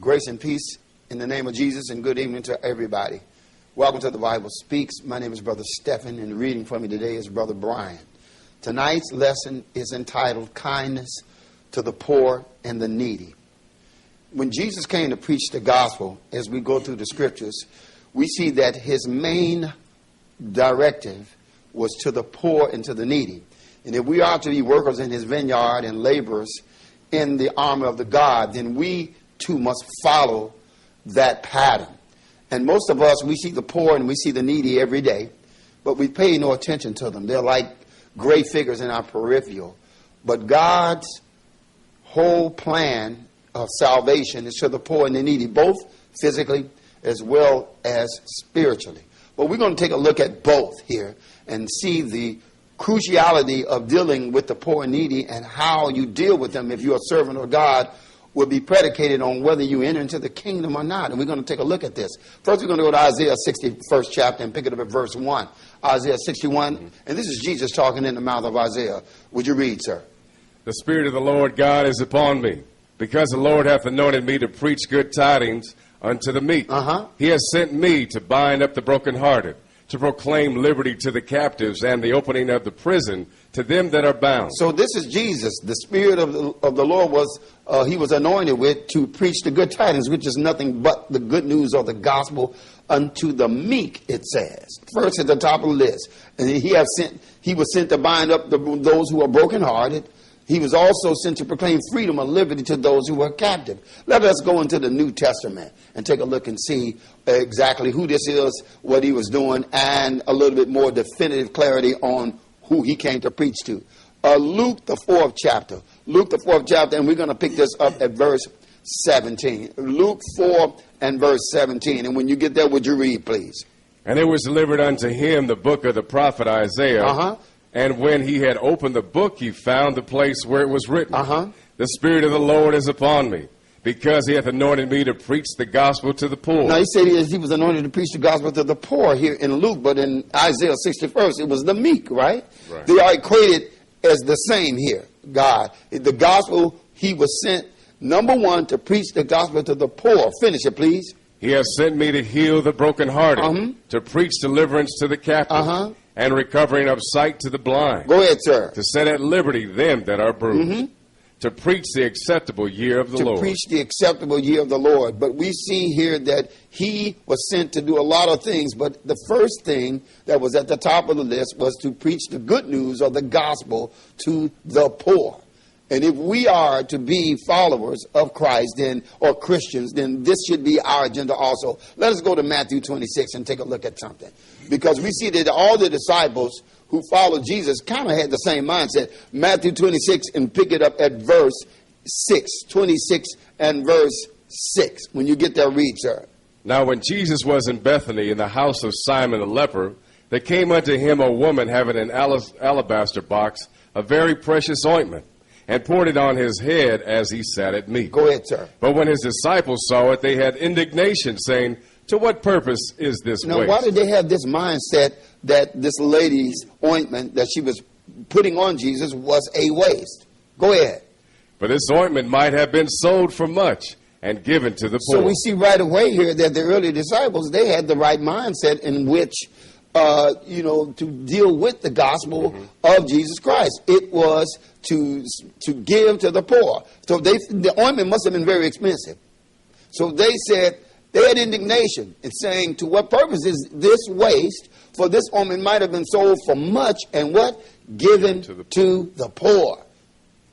Grace and peace in the name of Jesus, and good evening to everybody. Welcome to the Bible Speaks. My name is Brother Stephen, and reading for me today is Brother Brian. Tonight's lesson is entitled Kindness to the Poor and the Needy. When Jesus came to preach the gospel, as we go through the scriptures, we see that his main directive was to the poor and to the needy. And if we are to be workers in his vineyard and laborers in the army of the God, then we too must follow that pattern. And most of us, we see the poor and we see the needy every day, but we pay no attention to them. They're like gray figures in our peripheral. But God's whole plan of salvation is to the poor and the needy, both physically as well as spiritually. But we're going to take a look at both here and see the cruciality of dealing with the poor and needy, and how you deal with them if you're a servant of God will be predicated on whether you enter into the kingdom or not. And we're going to take a look at this. First, we're going to go to Isaiah 61st chapter and pick it up at verse 1. Isaiah 61, and this is Jesus talking in the mouth of Isaiah. Would you read, sir? The Spirit of the Lord God is upon me, because the Lord hath anointed me to preach good tidings unto the meek. He has sent me to bind up the brokenhearted, to proclaim liberty to the captives, and the opening of the prison to them that are bound. So this is Jesus. The Spirit of the Lord was, he was anointed with to preach the good tidings, which is nothing but the good news of the gospel unto the meek, it says. First at the top of the list. And he was sent to bind up those who are brokenhearted. He was also sent to proclaim freedom and liberty to those who are captive. Let us go into the New Testament and take a look and see exactly who this is, what he was doing, and a little bit more definitive clarity on who he came to preach to. Luke, the 4th chapter. Luke, the 4th chapter, and we're going to pick this up at verse 17. Luke 4 and verse 17. And when you get there, would you read, please? And there was delivered unto him the book of the prophet Isaiah. And when he had opened the book, he found the place where it was written, The Spirit of the Lord is upon me, because he hath anointed me to preach the gospel to the poor. Now, he said he was anointed to preach the gospel to the poor here in Luke, but in Isaiah 61st, it was the meek, right? They are equated as the same here, God. The gospel, he was sent, number one, to preach the gospel to the poor. Finish it, please. He has sent me to heal the brokenhearted, to preach deliverance to the captive, and recovering of sight to the blind. Go ahead, sir. To set at liberty them that are bruised. To preach the acceptable year of the Lord. To preach the acceptable year of the Lord. But we see here that he was sent to do a lot of things, but the first thing that was at the top of the list was to preach the good news of the gospel to the poor. And if we are to be followers of Christ, then, or Christians, then this should be our agenda also. Let us go to Matthew 26 and take a look at something. Because we see that all the disciples who followed Jesus kind of had the same mindset. Matthew 26, and pick it up at verse 6. 26 and verse 6. When you get there, read, sir. Now when Jesus was in Bethany in the house of Simon the leper, there came unto him a woman having an alabaster box, a very precious ointment, and poured it on his head as he sat at meat. Go ahead, sir. But when his disciples saw it, they had indignation, saying, To what purpose is this waste? Now, why did they have this mindset that this lady's ointment that she was putting on Jesus was a waste? Go ahead. For this ointment might have been sold for much and given to the poor. So we see right away here that the early disciples, they had the right mindset in which, to deal with the gospel of Jesus Christ. It was to give to the poor. So the ointment must have been very expensive. So they said, they had indignation in saying, to what purpose is this waste? For this ointment might have been sold for much and what? Given to the poor.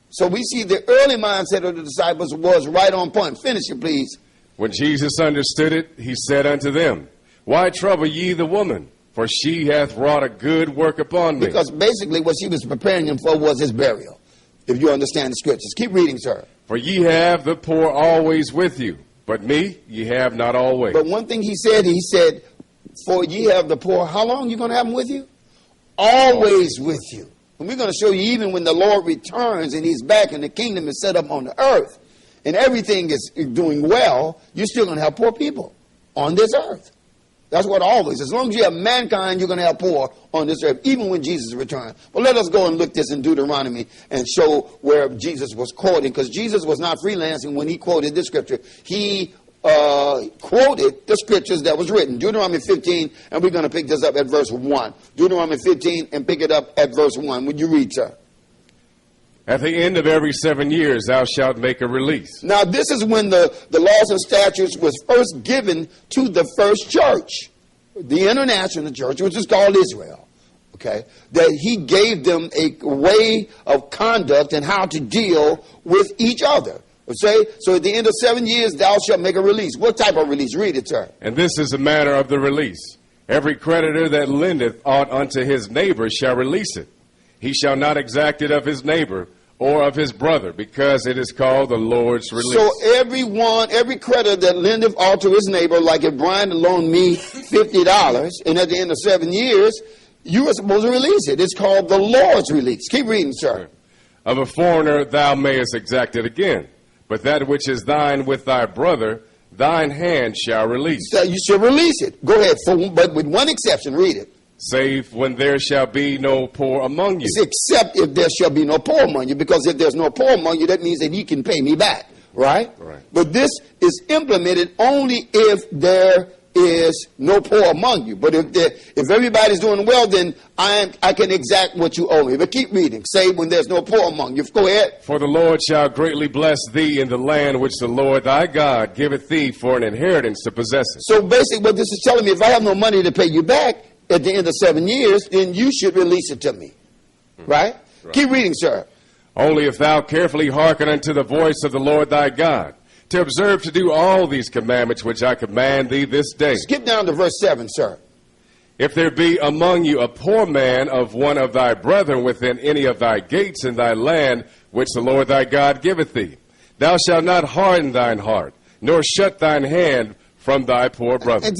So we see the early mindset of the disciples was right on point. Finish it, please. When Jesus understood it, he said unto them, Why trouble ye the woman? For she hath wrought a good work upon me. Because basically what she was preparing him for was his burial, if you understand the scriptures. Keep reading, sir. For ye have the poor always with you, but me ye have not always. But one thing he said, for ye have the poor, how long you going to have them with you? Always with you. And we're going to show you even when the Lord returns and he's back and the kingdom is set up on the earth and everything is doing well, you're still going to have poor people on this earth. That's what always. As long as you have mankind, you're going to have poor on this earth, even when Jesus returns. But let us go and look this in Deuteronomy and show where Jesus was quoting, because Jesus was not freelancing when he quoted this scripture. He quoted the scriptures that was written. Deuteronomy 15, and we're going to pick this up at verse 1. Deuteronomy 15 and pick it up at verse 1. Would you read, sir? At the end of every 7 years thou shalt make a release. Now this is when the laws and statutes was first given to the first church, the international church, which is called Israel. Okay, that he gave them a way of conduct and how to deal with each other. Say, so at the end of 7 years thou shalt make a release. What type of release? Read it, sir. And this is a matter of the release. Every creditor that lendeth aught unto his neighbor shall release it. He shall not exact it of his neighbor or of his brother, because it is called the Lord's release. So every creditor that lendeth aught to his neighbor, like if Brian loaned me $50, and at the end of 7 years, you are supposed to release it. It's called the Lord's release. Keep reading, sir. Of a foreigner thou mayest exact it again, but that which is thine with thy brother, thine hand shall release. So you shall release it. Go ahead, but with one exception. Read it. Save when there shall be no poor among you. Except if there shall be no poor among you, because if there's no poor among you, that means that he can pay me back, right? Right. But this is implemented only if there is no poor among you. But if everybody's doing well, then I can exact what you owe me. But keep reading. Save when there's no poor among you. Go ahead. For the Lord shall greatly bless thee in the land which the Lord thy God giveth thee for an inheritance to possess it. So basically what this is telling me, if I have no money to pay you back at the end of 7 years, then you should release it to me. Right? Keep reading, sir. Only if thou carefully hearken unto the voice of the Lord thy God, to observe to do all these commandments which I command thee this day. Skip down to verse 7, sir. If there be among you a poor man of one of thy brethren within any of thy gates in thy land, which the Lord thy God giveth thee, thou shalt not harden thine heart, nor shut thine hand from thy poor brother.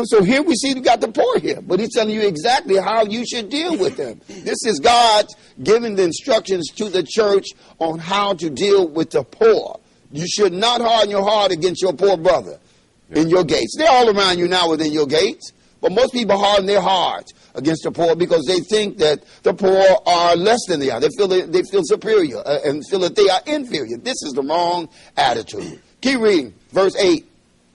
So here we see we got the poor here, but he's telling you exactly how you should deal with them. This is God giving the instructions to the church on how to deal with the poor. You should not harden your heart against your poor brother in your gates. They're all around you now within your gates, but most people harden their hearts against the poor because they think that the poor are less than they are. They feel superior and feel that they are inferior. This is the wrong attitude. Keep reading, verse 8.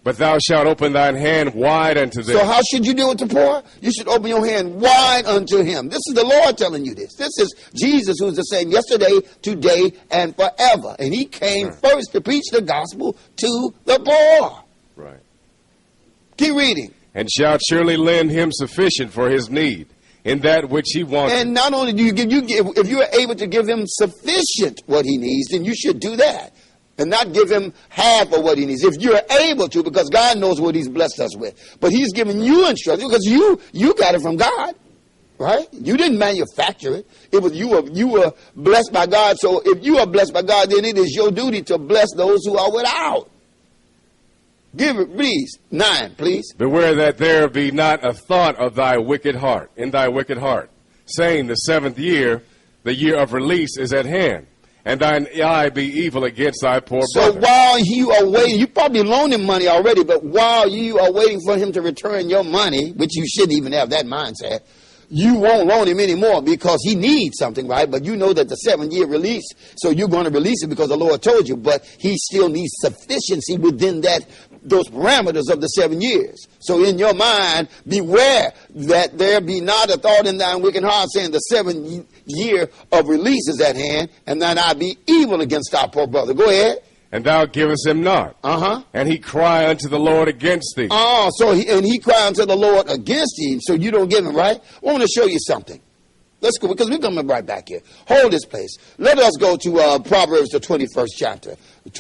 But thou shalt open thine hand wide unto them. So how should you deal with the poor? You should open your hand wide unto him. This is the Lord telling you this. This is Jesus, who's the same yesterday, today, and forever. And he came first to preach the gospel to the poor. Right. Keep reading. And shalt surely lend him sufficient for his need in that which he wants. And not only do you give, if you are able to give him sufficient what he needs, then you should do that. And not give him half of what he needs. If you're able to, because God knows what he's blessed us with. But he's giving you instructions because you got it from God. Right? You didn't manufacture it. It was you were blessed by God. So if you are blessed by God, then it is your duty to bless those who are without. Give it, please. 9, please. Beware that there be not a thought of thy wicked heart, in thy wicked heart, saying the 7th year, the year of release is at hand. And thine eye be evil against thy poor brother. So while you are waiting, you probably loaned him money already, but while you are waiting for him to return your money, which you shouldn't even have that mindset, you won't loan him anymore because he needs something, right? But you know that the 7-year release, so you're going to release it because the Lord told you, but he still needs sufficiency within those parameters of the 7 years. So in your mind, beware that there be not a thought in thine wicked heart saying the 7th year of release is at hand, and that I be evil against our poor brother. Go ahead. And thou givest him not. And he cry unto the Lord against thee. So he cry unto the Lord against thee, so you don't give him, right? I want to show you something. Let's go, because we're coming right back here. Hold this place. Let us go to Proverbs, the 21st chapter.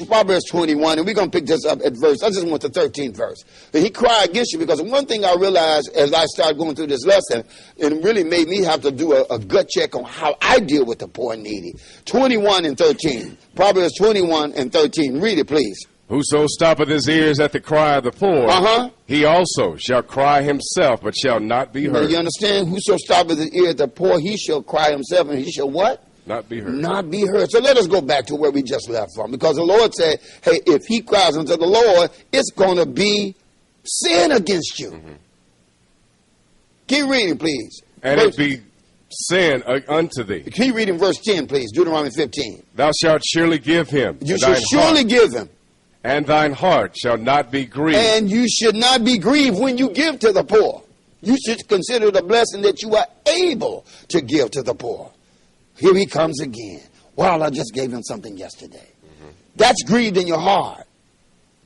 Proverbs 21, and we're going to pick this up at verse. I just want the 13th verse. He cried against you, because one thing I realized as I started going through this lesson, it really made me have to do a gut check on how I deal with the poor and needy. 21 and 13. Proverbs 21 and 13. Read it, please. Whoso stoppeth his ears at the cry of the poor, he also shall cry himself, but shall not be heard. Now you understand? Whoso stoppeth his ear at the poor, he shall cry himself, and he shall what? Not be heard. Not be heard. So let us go back to where we just left from. Because the Lord said, hey, if he cries unto the Lord, it's going to be sin against you. Keep reading, please. And it be sin unto thee. Keep reading verse 10, please. Deuteronomy 15. Thou shalt surely give him. You shall surely give him. And thine heart shall not be grieved. And you should not be grieved when you give to the poor. You should consider the blessing that you are able to give to the poor. Here he comes again. Well, I just gave him something yesterday. That's grieved in your heart.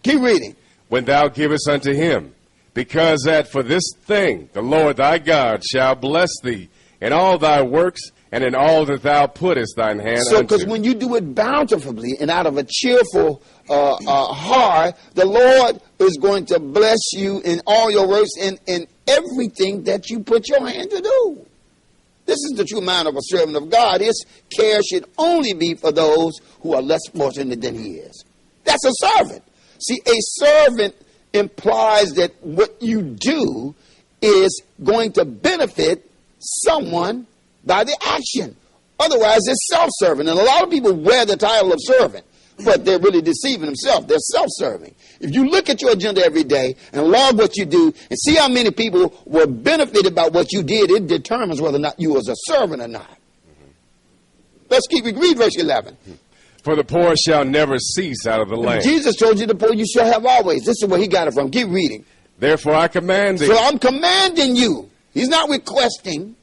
Keep reading. When thou givest unto him, because that for this thing the Lord thy God shall bless thee in all thy works and in all that thou puttest thine hand So, unto. because when you do it bountifully and out of a cheerful heart, the Lord is going to bless you in all your works and in everything that you put your hand to do. This is the true mind of a servant of God. His care should only be for those who are less fortunate than he is. That's a servant. See, a servant implies that what you do is going to benefit someone by the action. Otherwise, it's self-serving. And a lot of people wear the title of servant, but they're really deceiving themselves. They're self-serving. If you look at your agenda every day and log what you do and see how many people were benefited by what you did, it determines whether or not you was a servant or not. Let's keep read verse 11. For the poor shall never cease out of the land. Jesus told you the poor you shall have always. This is where he got it from. Keep reading. Therefore I command thee. So I'm commanding you. He's not requesting.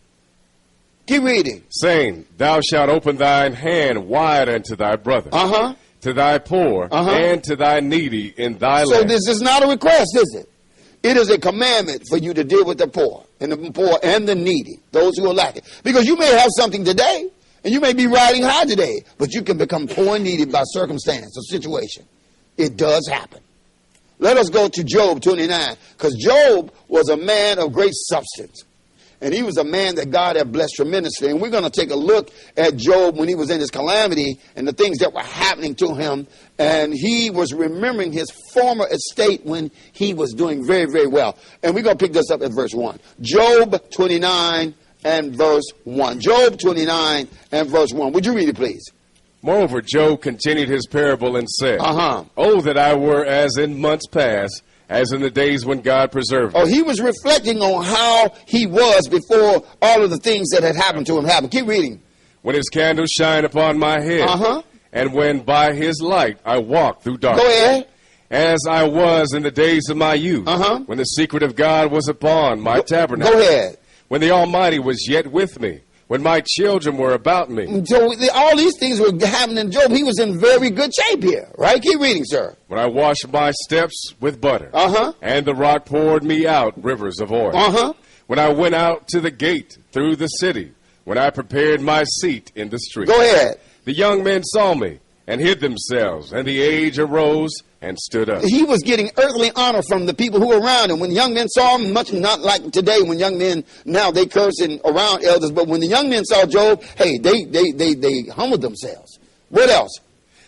Keep reading. Saying, thou shalt open thine hand wide unto thy brother, to thy poor, and to thy needy in thy land. So this is not a request, is it? It is a commandment for you to deal with the poor and the needy, those who are lacking. Because you may have something today, and you may be riding high today, but you can become poor and needy by circumstance or situation. It does happen. Let us go to Job 29, because Job was a man of great substance. And he was a man that God had blessed tremendously. And we're going to take a look at Job when he was in his calamity and the things that were happening to him. And he was remembering his former estate when he was doing very, very well. And we're going to pick this up at verse 1. Job 29 and verse 1. Job 29 and verse 1. Would you read it, please? Moreover, Job continued his parable and said, Oh, that I were as in months past, as in the days when God preserved me. Oh, he was reflecting on how he was before all of the things that had happened to him happened. Keep reading. When his candles shine upon my head, and when by his light I walk through darkness. Go ahead. As I was in the days of my youth, when the secret of God was upon my tabernacle. Go ahead. When the Almighty was yet with me, when my children were about me. So all these things were happening to Job. He was in very good shape here, right? Keep reading, sir. When I washed my steps with butter, and the rock poured me out rivers of oil. When I went out to the gate through the city, when I prepared my seat in the street. Go ahead. The young men saw me and hid themselves, and the age arose and stood up. He was getting earthly honor from the people who were around him. When young men saw him, much not like today when young men, now they cursing around elders, but when the young men saw Job, hey, they humbled themselves. What else?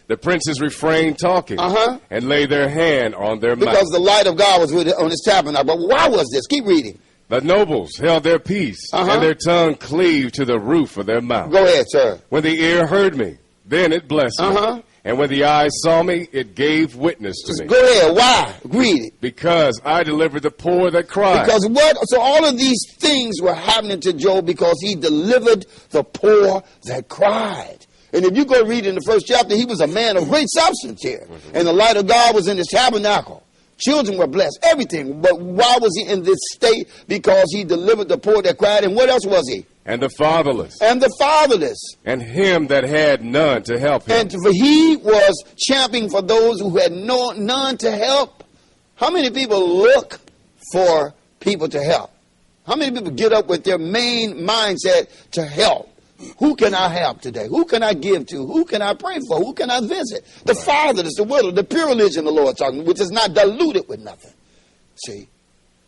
The princes refrained talking and laid their hand on their mouth. Because the light of God was on his tabernacle. But why was this? Keep reading. The nobles held their peace, and their tongue cleaved to the roof of their mouth. Go ahead, sir. When the ear heard me, then it blessed me. And when the eyes saw me, it gave witness to me. Go ahead. Why? Read it. Because I delivered the poor that cried. Because what? So all of these things were happening to Job because he delivered the poor that cried. And if you go read in the first chapter, he was a man of great substance here. And the light of God was in his tabernacle. Children were blessed. Everything. But why was he in this state? Because he delivered the poor that cried. And what else was he? And the fatherless. And the fatherless. And him that had none to help him. And for he was championing for those who had none to help. How many people look for people to help? How many people get up with their main mindset to help? Who can I help today? Who can I give to? Who can I pray for? Who can I visit? The fatherless, the widow, the pure religion the Lord talking, which is not diluted with nothing. See?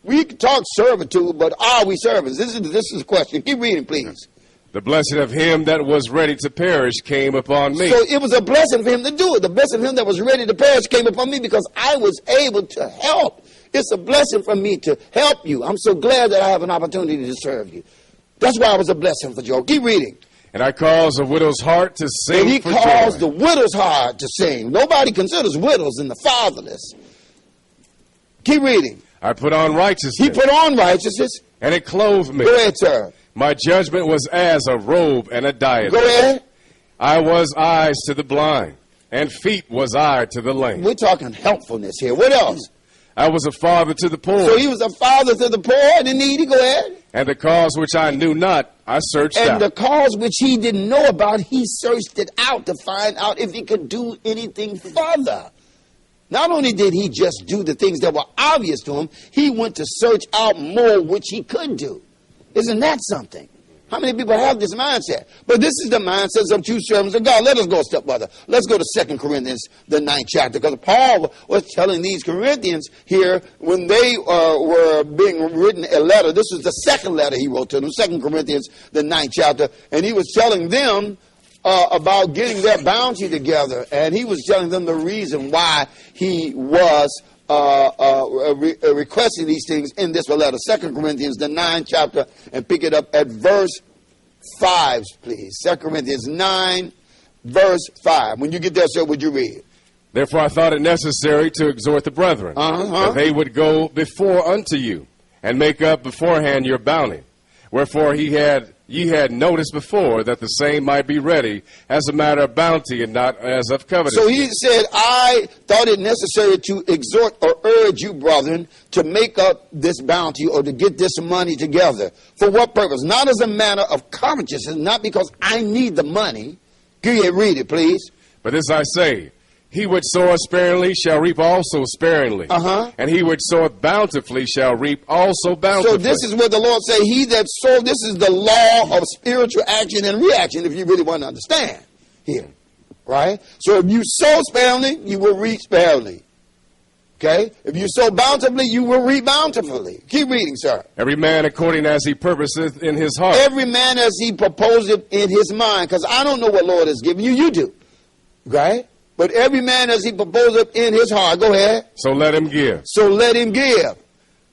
We can talk servitude, but are we servants? This is the question. Keep reading, please. The blessing of him that was ready to perish came upon me. So it was a blessing for him to do it. The blessing of him that was ready to perish came upon me because I was able to help. It's a blessing for me to help you. I'm so glad that I have an opportunity to serve you. That's why it was a blessing for Job. Keep reading. And I caused the widow's heart to sing. And he for caused joy. the widow's heart to sing. Nobody considers widows and the fatherless. Keep reading. I put on righteousness. He put on righteousness. And it clothed me. Go ahead, sir. My judgment was as a robe and a diadem. Go ahead. I was eyes to the blind, And feet was I to the lame. We're talking helpfulness here. What else? I was a father to the poor. So he was a father to the poor and the needy. Go ahead. And the cause which I knew not, I searched out. And the cause which he didn't know about, he searched it out to find out if he could do anything further. Not only did he just do the things that were obvious to him, he went to search out more which he could do. Isn't that something? How many people have this mindset? But this is the mindset of true servants of God. Let us go a step further. Let's go to 2 Corinthians, the 9th chapter. Because Paul was telling these Corinthians here when they were being written a letter. This was the second letter he wrote to them, 2 Corinthians, the 9th chapter. And he was telling them about getting their bounty together. And he was telling them the reason why he was requesting these things in this letter. 2 Corinthians, the 9th chapter, and pick it up at verse 5, please. 2 Corinthians 9, verse 5. When you get there, sir, would you read? Therefore I thought it necessary to exhort the brethren, that they would go before unto you, and make up beforehand your bounty. Wherefore ye had noticed before that the same might be ready as a matter of bounty and not as of covetousness. So he said, I thought it necessary to exhort or urge you, brethren, to make up this bounty or to get this money together. For what purpose? Not as a matter of covetousness, not because I need the money. Go ahead, read it, please. But this I say, he which soweth sparingly shall reap also sparingly. And he which soweth bountifully shall reap also bountifully. So this is what the Lord say, he that soweth, this is the law of spiritual action and reaction, if you really want to understand here. Right? So if you sow sparingly, you will reap sparingly. Okay? If you sow bountifully, you will reap bountifully. Keep reading, sir. Every man according as he purposeth in his heart. Every man as he proposeth in his mind. Because I don't know what Lord has given you. You do. Right? But every man as he proposeth in his heart. Go ahead. So let him give. So let him give.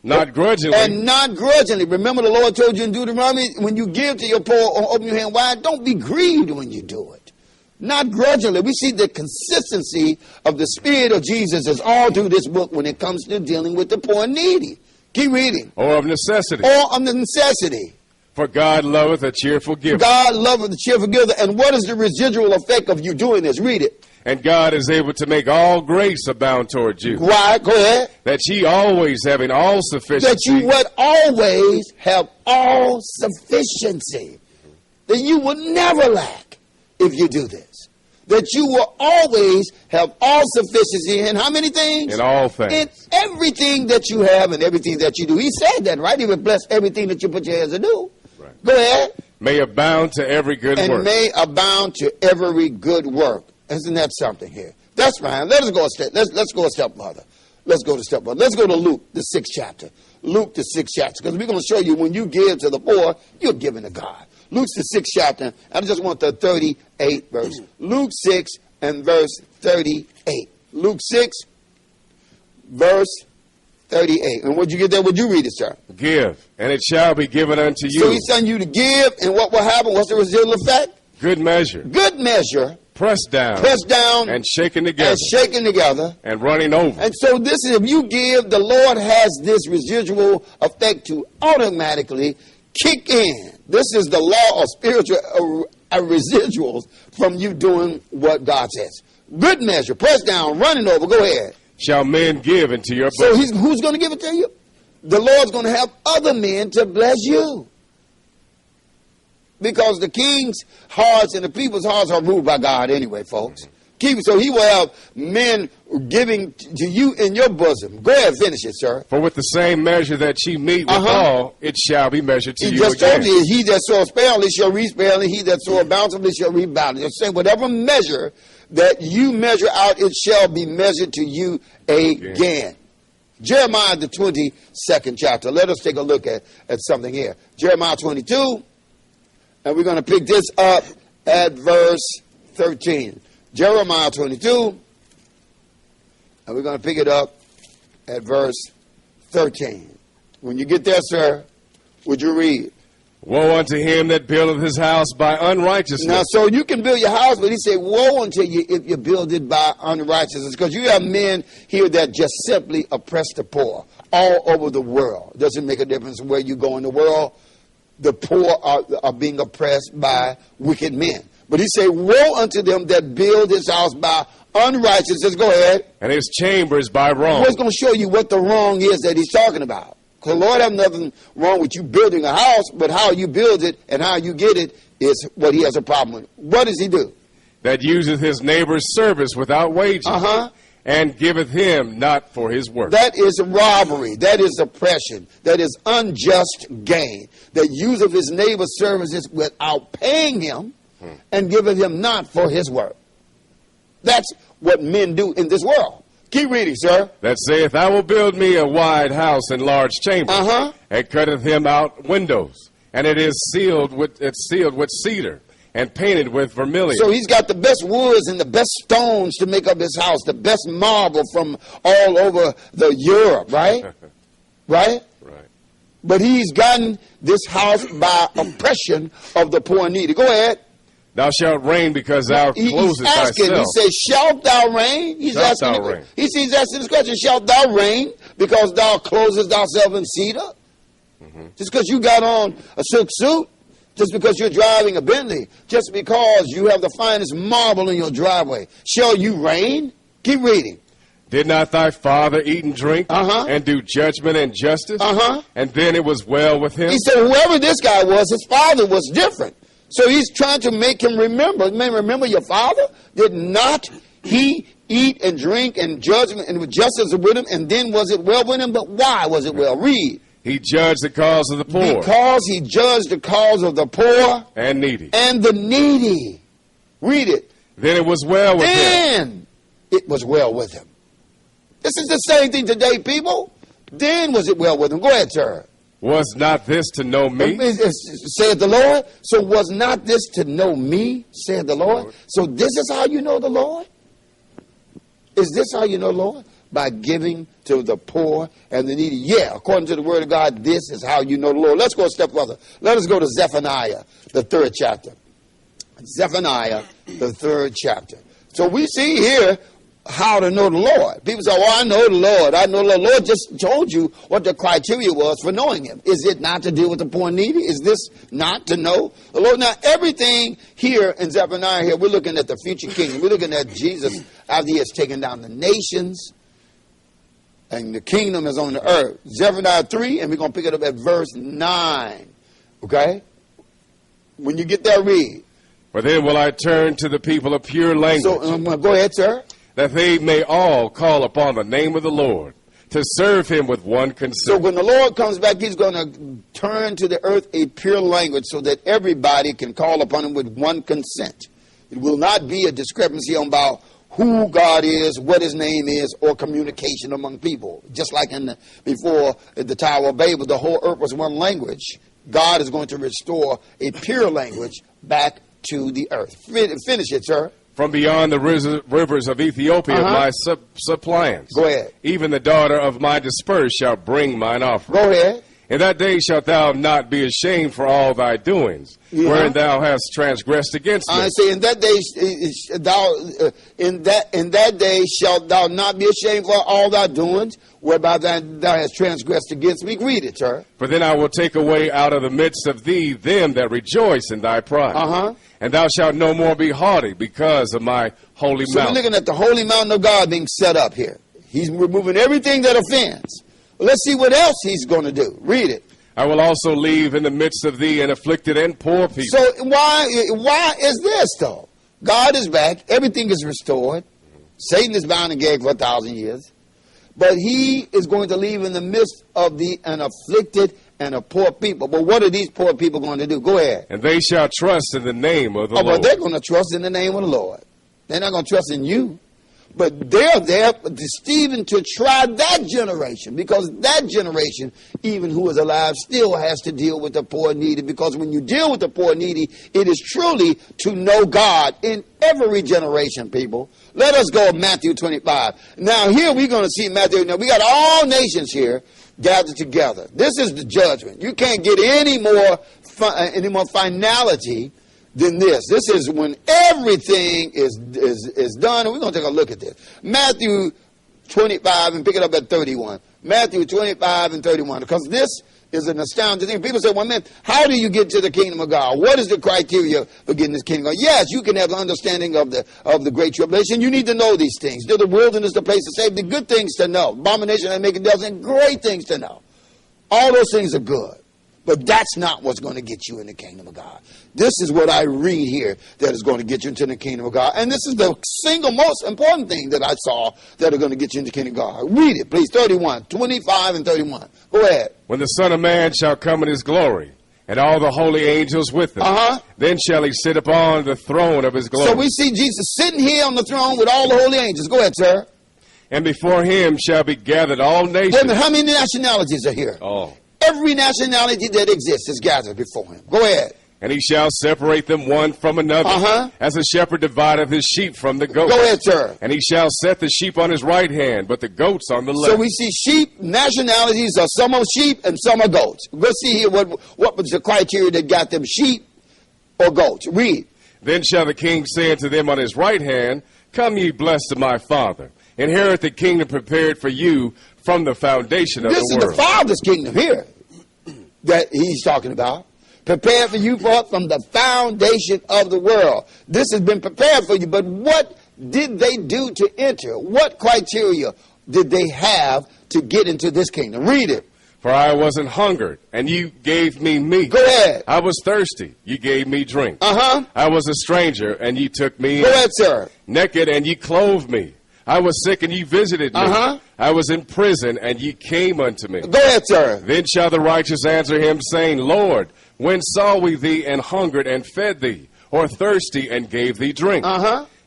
Not grudgingly. And not grudgingly. Remember the Lord told you in Deuteronomy, when you give to your poor or open your hand wide, don't be grieved when you do it. Not grudgingly. We see the consistency of the Spirit of Jesus is all through this book when it comes to dealing with the poor and needy. Keep reading. Or of necessity. Or of necessity. For God loveth a cheerful giver. God loveth a cheerful giver. And what is the residual effect of you doing this? Read it. And God is able to make all grace abound toward you. Right, go ahead. That ye always having all sufficiency. That you would always have all sufficiency. That you would never lack if you do this. That you will always have all sufficiency in how many things? In all things. In everything that you have and everything that you do. He said that, right? He would bless everything that you put your hands to do. Right. Go ahead. May abound to every good work. And may abound to every good work. Isn't that something here? That's fine. Let's go a step. Let's go a step further. Let's go to step further. Let's go to Luke, the 6th chapter. Luke, the 6th chapter. Because we're going to show you when you give to the poor, you're giving to God. Luke's the 6th chapter. I just want the 38th verse. Luke 6 and verse 38. Luke 6, verse 38. And would you get there? Would you read it, sir? Give, and it shall be given unto you. So he's telling you to give, and what will happen? What's the residual effect? Good measure. Good measure. Pressed down. Pressed down. And shaken together. And shaken together. And running over. And so this is, if you give, the Lord has this residual effect to automatically kick in. This is the law of spiritual residuals from you doing what God says. Good measure, pressed down, running over. Go ahead. Shall men give into your bosom. So who's going to give it to you? The Lord's going to have other men to bless you. Because the king's hearts and the people's hearts are ruled by God anyway, folks. So he will have men giving to you in your bosom. Go ahead, finish it, sir. For with the same measure that ye meet withal, it shall be measured to you again. He just told you, he that soweth sparingly shall reap sparingly, he that soweth bountifully shall reap bountifully. Say whatever measure that you measure out, it shall be measured to you again. Jeremiah, the 22nd chapter. Let us take a look at something here. Jeremiah 22. And we're going to pick this up at verse 13. Jeremiah 22. And we're going to pick it up at verse 13. When you get there, sir, would you read? Woe unto him that buildeth his house by unrighteousness. Now, so you can build your house, but he said, woe unto you if you build it by unrighteousness. Because you have men here that just simply oppress the poor all over the world. It doesn't make a difference where you go in the world. The poor are being oppressed by wicked men. But he said, woe unto them that build his house by unrighteousness. Go ahead. And his chambers by wrong. What's going to show you what the wrong is that he's talking about? Because the Lord has nothing wrong with you building a house, but how you build it and how you get it is what he has a problem with. What does he do? That useth his neighbor's service without wages. And giveth him not for his work. That is robbery. That is oppression. That is unjust gain. That useth his neighbor's services without paying him and giveth him not for his work. That's what men do in this world. Keep reading, sir. That saith, I will build me a wide house and large chambers, and cutteth him out windows, and it is sealed with cedar, and painted with vermilion. So he's got the best woods and the best stones to make up his house, the best marble from all over the Europe, right? Right? Right. But he's gotten this house by oppression of the poor and needy. Go ahead. Thou shalt reign because thou closest asking, thyself. He says, shalt thou reign? He's asking this question, shalt thou reign because thou closest thyself in cedar? Just because you got on a silk suit? Just because you're driving a Bentley? Just because you have the finest marble in your driveway? Shall you reign? Keep reading. Did not thy father eat and drink and do judgment and justice? And then it was well with him? He said whoever this guy was, his father was different. So he's trying to make him remember. Man, remember your father? Did not he eat and drink and judgment and justice with him? And then was it well with him? But why was it well? Read. He judged the cause of the poor. Because he judged the cause of the poor. And needy. And the needy. Read it. Then it was well with him. Then it was well with him. This is the same thing today, people. Then was it well with him. Go ahead, sir. Was not this to know me? Said the Lord. So was not this to know me, said the Lord. So this is how you know the Lord? Is this how you know the Lord? By giving to the poor and the needy. Yeah, according to the word of God, this is how you know the Lord. Let's go a step further. Let us go to Zephaniah, the 3rd chapter. Zephaniah, the 3rd chapter. So we see here how to know the Lord. People say, well, I know the Lord. I know the Lord just told you what the criteria was for knowing him. Is it not to deal with the poor and needy? Is this not to know the Lord? Now, everything here in Zephaniah here, we're looking at the future kingdom. We're looking at Jesus after he has taken down the nations and the kingdom is on the earth. Zephaniah 3, and we're going to pick it up at verse 9. Okay? When you get there, read. For then will I turn to the people a pure language. So, go ahead, sir. That they may all call upon the name of the Lord, to serve him with one consent. So when the Lord comes back, he's going to turn to the earth a pure language so that everybody can call upon him with one consent. It will not be a discrepancy about who God is, what his name is, or communication among people. Just like before the Tower of Babel, the whole earth was one language. God is going to restore a pure language back to the earth. Finish it, sir. From beyond the rivers of Ethiopia, my suppliants. Go ahead. Even the daughter of my dispersed shall bring mine offering. Go ahead. In that day shalt thou not be ashamed for all thy doings, wherein thou hast transgressed against me. I say, in that day shalt thou not be ashamed for all thy doings, whereby thou hast transgressed against me. Read it, sir. For then I will take away out of the midst of thee them that rejoice in thy pride. And thou shalt no more be haughty because of my holy mountain. So we're looking at the holy mountain of God being set up here. He's removing everything that offends. Well, let's see what else he's going to do. Read it. I will also leave in the midst of thee an afflicted and poor people. So why is this, though? God is back. Everything is restored. Satan is bound and gagged for 1,000 years. But he is going to leave in the midst of an afflicted and a poor people. But what are these poor people going to do? Go ahead. And they shall trust in the name of the Lord. But they're going to trust in the name of the Lord. They're not going to trust in you. But they're there, Stephen, to try that generation. Because that generation, even who is alive, still has to deal with the poor and needy. Because when you deal with the poor and needy, it is truly to know God in every generation, people. Let us go to Matthew 25. Now, here we're going to see Matthew. Now, we got all nations here gathered together. This is the judgment. You can't get any more finality than this. This is when everything is done, and we're going to take a look at this. Matthew 25, and pick it up at 31. Matthew 25 and 31, because this is an astounding thing. People say, well, man, how do you get to the kingdom of God? What is the criteria for getting this kingdom of God? Yes, you can have an understanding of the great tribulation. You need to know these things. The wilderness, the place to save, the good things to know. Abomination and making devils, and great things to know. All those things are good. But that's not what's going to get you in the kingdom of God. This is what I read here that is going to get you into the kingdom of God. And this is the single most important thing that I saw that are going to get you into the kingdom of God. Read it, please. 31, 25 and 31. Go ahead. When the Son of Man shall come in his glory, and all the holy angels with him, then shall he sit upon the throne of his glory. So we see Jesus sitting here on the throne with all the holy angels. Go ahead, sir. And before him shall be gathered all nations. Wait a minute, how many nationalities are here? All. Every nationality that exists is gathered before him. Go ahead. And he shall separate them one from another, as a shepherd divideth his sheep from the goats. Go ahead, sir. And he shall set the sheep on his right hand, but the goats on the left. So we see sheep, nationalities are some are sheep and some are goats. Let's see here what was the criteria that got them, sheep or goats. Read. Then shall the king say unto them on his right hand, Come ye blessed of my Father, inherit the kingdom prepared for you from the foundation of the world. This is the Father's kingdom here that he's talking about. Prepared for you from the foundation of the world. This has been prepared for you. But what did they do to enter? What criteria did they have to get into this kingdom? Read it. For I was an hungered, and you gave me meat. Go ahead. I was thirsty, you gave me drink. I was a stranger, and you took me in. Go ahead, sir. Naked, and you clothed me. I was sick, and you visited me. I was in prison, and ye came unto me. Go ahead, sir. Then shall the righteous answer him, saying, Lord, when saw we thee and hungered and fed thee, or thirsty and gave thee drink?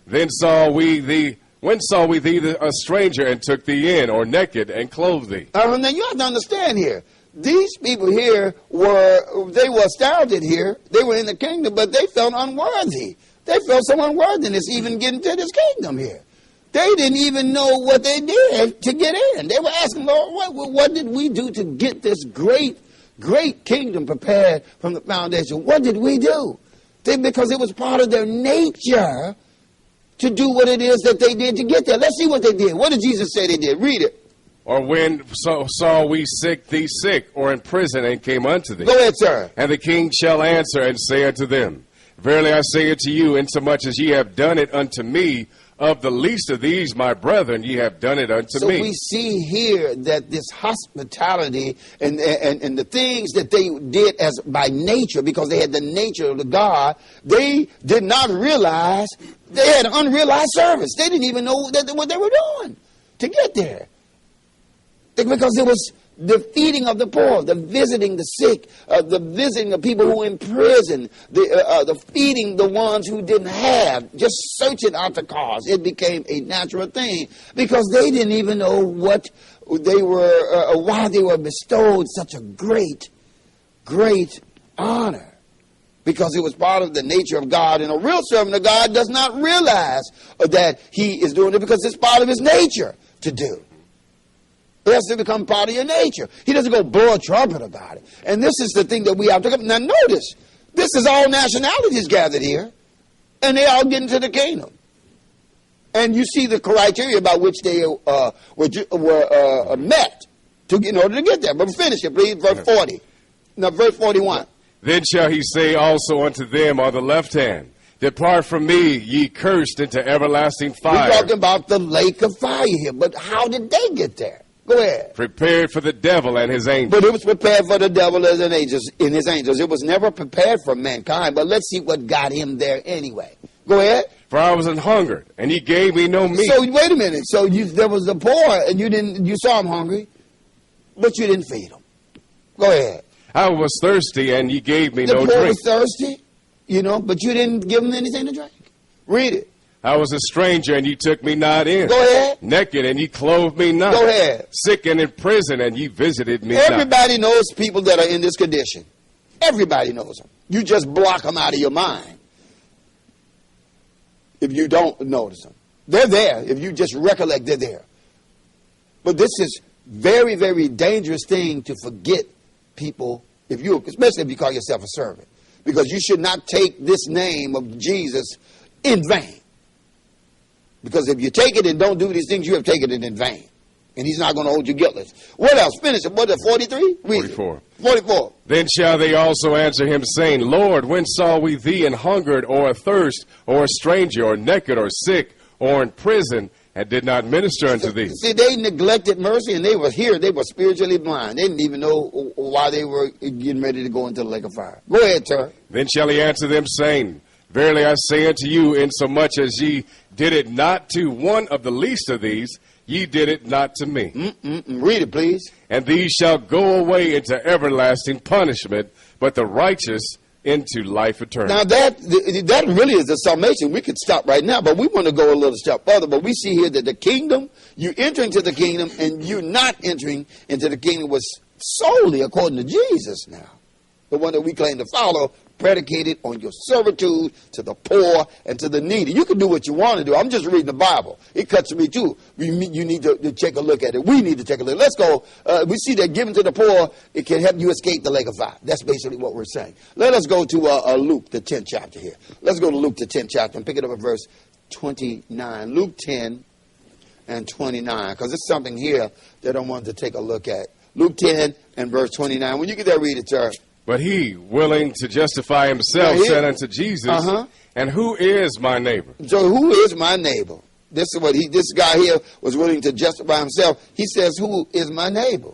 Then saw we thee, when saw we thee a stranger and took thee in, or naked and clothed thee? Now you have to understand here. These people here were astounded here. They were in the kingdom, but they felt unworthy. They felt some unworthiness even getting to this kingdom here. They didn't even know what they did to get in. They were asking, Lord, what did we do to get this great kingdom prepared from the foundation? What did we do? Because it was part of their nature to do what it is that they did to get there. Let's see what they did. What did Jesus say they did? Read it. Or when saw we thee sick, or in prison, and came unto thee? Go ahead, sir. And the king shall answer and say unto them, Verily I say unto you, insomuch as ye have done it unto me, of the least of these, my brethren, ye have done it unto me. So we see here that this hospitality and the things that they did as by nature, because they had the nature of the God, they did not realize they had unrealized service. They didn't even know what they were doing to get there. Because it was the feeding of the poor, the visiting the sick, the visiting of people who were in prison, the feeding the ones who didn't have, just searching out the cause. It became a natural thing because they didn't even know what they were, why they were bestowed such a great honor. Because it was part of the nature of God, and a real servant of God does not realize that he is doing it because it's part of his nature to do. It has to become part of your nature. He doesn't go blow a trumpet about it. And this is the thing that we have to come. Now notice, this is all nationalities gathered here. And they all get into the kingdom. And you see the criteria by which they were met in order to get there. But finish it, please. Verse 40. Now, verse 41. Then shall he say also unto them on the left hand, Depart from me, ye cursed, into everlasting fire. We're talking about the lake of fire here. But how did they get there? Go ahead. Prepared for the devil and his angels. But it was prepared for the devil and his angels. It was never prepared for mankind. But let's see what got him there anyway. Go ahead. For I was an hungered, and ye gave me no meat. So wait a minute. So there was the poor, and you saw him hungry, but you didn't feed him. Go ahead. I was thirsty, and ye gave me no drink. The poor was thirsty, but you didn't give him anything to drink. Read it. I was a stranger, and ye took me not in. Go ahead. Naked, and ye clothed me not. Go ahead. Sick and in prison, and ye visited me Everybody knows people that are in this condition. Everybody knows them. You just block them out of your mind if you don't notice them. They're there. If you just recollect, they're there. But this is very, very dangerous thing to forget people, especially if you call yourself a servant. Because you should not take this name of Jesus in vain. Because if you take it and don't do these things, you have taken it in vain. And he's not going to hold you guiltless. What else? Finish it. What, 43? 44. 44. Then shall they also answer him, saying, Lord, when saw we thee an hungered, or athirst, or a stranger, or naked, or sick, or in prison, and did not minister unto thee? See, they neglected mercy, and they were here. They were spiritually blind. They didn't even know why they were getting ready to go into the lake of fire. Go ahead, sir. Then shall he answer them, saying, Verily I say unto you, insomuch as ye did it not to one of the least of these, ye did it not to me. Read it, please. And these shall go away into everlasting punishment, but the righteous into life eternal. Now that really is the summation. We could stop right now, but we want to go a little step further. But we see here that the kingdom, you enter into the kingdom, and you're not entering into the kingdom was solely according to Jesus now. The one that we claim to follow, predicated on your servitude to the poor and to the needy. You can do what you want to do. I'm just reading the Bible. It cuts to me too. You need to take a look at it. We need to take a look. Let's go. We see that giving to the poor, it can help you escape the lake of fire. That's basically what we're saying. Let us go to Luke, the 10th chapter here. Let's go to Luke, the 10th chapter, and pick it up at verse 29. Luke 10 and 29, because there's something here that I wanted to take a look at. Luke 10 and verse 29. When you get there, read it, sir. But he, willing to justify himself, said unto Jesus, And who is my neighbor? So who is my neighbor? This is what this guy here was willing to justify himself. He says, who is my neighbor?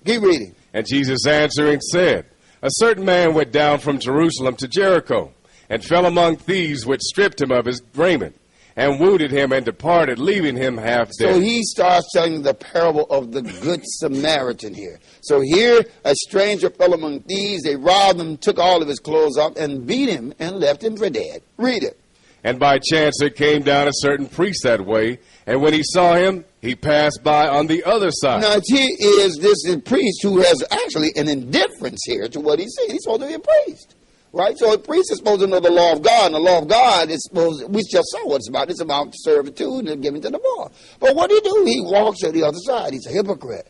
Keep reading. And Jesus answering said, A certain man went down from Jerusalem to Jericho, and fell among thieves, which stripped him of his raiment, and wounded him, and departed, leaving him half dead. So he starts telling the parable of the Good Samaritan here. So here, a stranger fell among thieves. They robbed him, took all of his clothes off, and beat him, and left him for dead. Read it. And by chance there came down a certain priest that way, and when he saw him, he passed by on the other side. Now, here is this priest who has actually an indifference here to what he's saying. He's supposed to be a priest. Right? So a priest is supposed to know the law of God, and the law of God is supposed, we just saw what it's about. It's about servitude and giving to the poor. But what did he do? He walks to the other side. He's a hypocrite.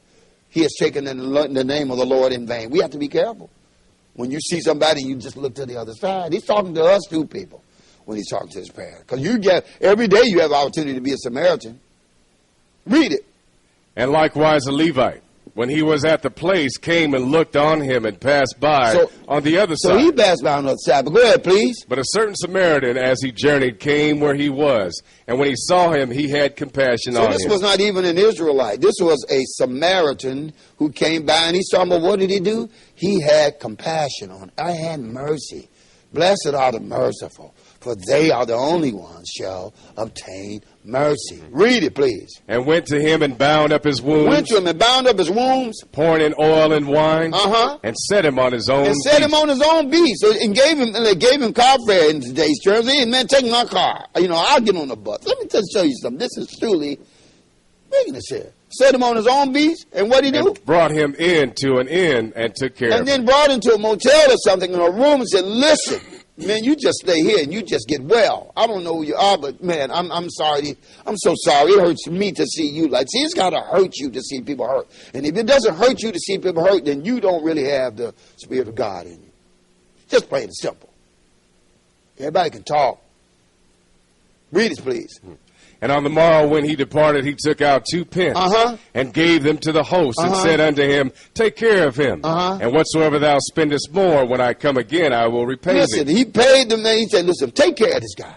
He has taken the name of the Lord in vain. We have to be careful. When you see somebody, you just look to the other side. He's talking to us too, people, when he's talking to his parents. Because every day you have opportunity to be a Samaritan. Read it. And likewise a Levite, when he was at the place, came and looked on him and passed by on the other side. So he passed by on the other side. But go ahead, please. But a certain Samaritan, as he journeyed, came where he was. And when he saw him, he had compassion on him. So this was not even an Israelite. This was a Samaritan who came by, and he saw him. But what did he do? He had compassion on him. I had mercy. Blessed are the merciful, for they are the only ones shall obtain mercy. Read it, please. And went to him and bound up his wounds. Went to him and bound up his wounds. Pouring in oil and wine. And set him on his own beast. And set him on his own beast. So, and gave him car fare in today's terms. Hey, man, take my car. I'll get on the bus. Let me just show you something. This is truly making this here. Set him on his own beast. And what did he do? Brought him into an inn and took care of him. And then brought him to a motel or something in a room and said, listen, man, you just stay here and you just get well. I don't know who you are, but man, I'm sorry. I'm so sorry. It hurts me to see you like. See, it's got to hurt you to see people hurt. And if it doesn't hurt you to see people hurt, then you don't really have the Spirit of God in you. Just plain and simple. Everybody can talk. Read it, please. And on the morrow when he departed, he took out 2 pence and gave them to the host and said unto him, Take care of him. And whatsoever thou spendest more, when I come again, I will repay thee. Listen, he paid the man. He said, listen, take care of this guy.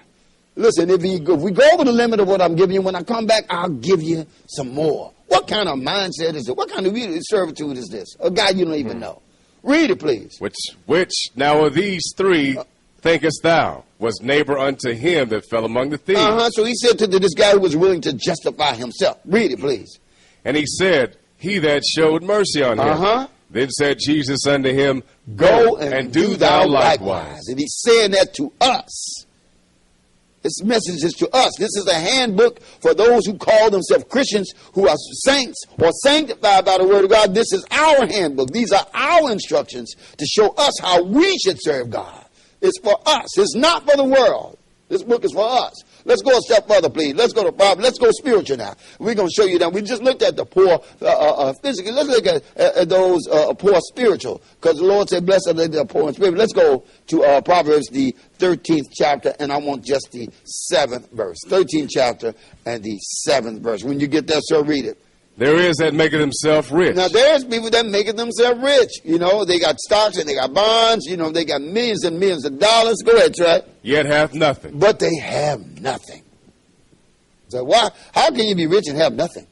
Listen, if we go over the limit of what I'm giving you, when I come back, I'll give you some more. What kind of mindset is it? What kind of servitude is this? A guy you don't even know. Read it, please. Which now of these 3 thinkest thou was neighbor unto him that fell among the thieves? So he said to this guy who was willing to justify himself. Read it, please. And he said, He that showed mercy on him. Then said Jesus unto him, Go and do thou likewise. And he's saying that to us. This message is to us. This is a handbook for those who call themselves Christians, who are saints or sanctified by the word of God. This is our handbook. These are our instructions to show us how we should serve God. It's for us. It's not for the world. This book is for us. Let's go a step further, please. Let's go to Proverbs. Let's go spiritual now. We're going to show you that. We just looked at the poor physically. Let's look at those poor spiritual. Because the Lord said, blessed are they that are poor in spirit. Let's go to Proverbs, the 13th chapter, and I want just the 7th verse. 13th chapter and the 7th verse. When you get there, sir, read it. There is that maketh himself rich. Now, there's people that make themselves rich. You know, they got stocks and they got bonds. You know, they got millions and millions of dollars. Go ahead, Trey. Yet hath nothing. But they have nothing. So why? How can you be rich and have nothing?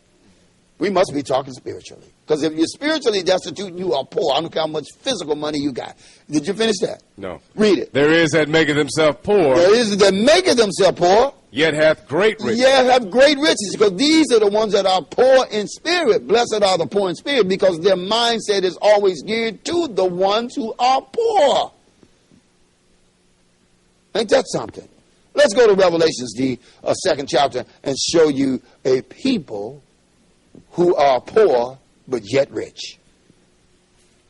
We must be talking spiritually. Because if you're spiritually destitute, you are poor. I don't care how much physical money you got. Did you finish that? No. Read it. There is that maketh himself poor. There is that maketh himself poor. Yet hath great riches. Yet have great riches. Because these are the ones that are poor in spirit. Blessed are the poor in spirit. Because their mindset is always geared to the ones who are poor. Ain't that something? Let's go to Revelations, the 2nd chapter, and show you a people who are poor but yet rich.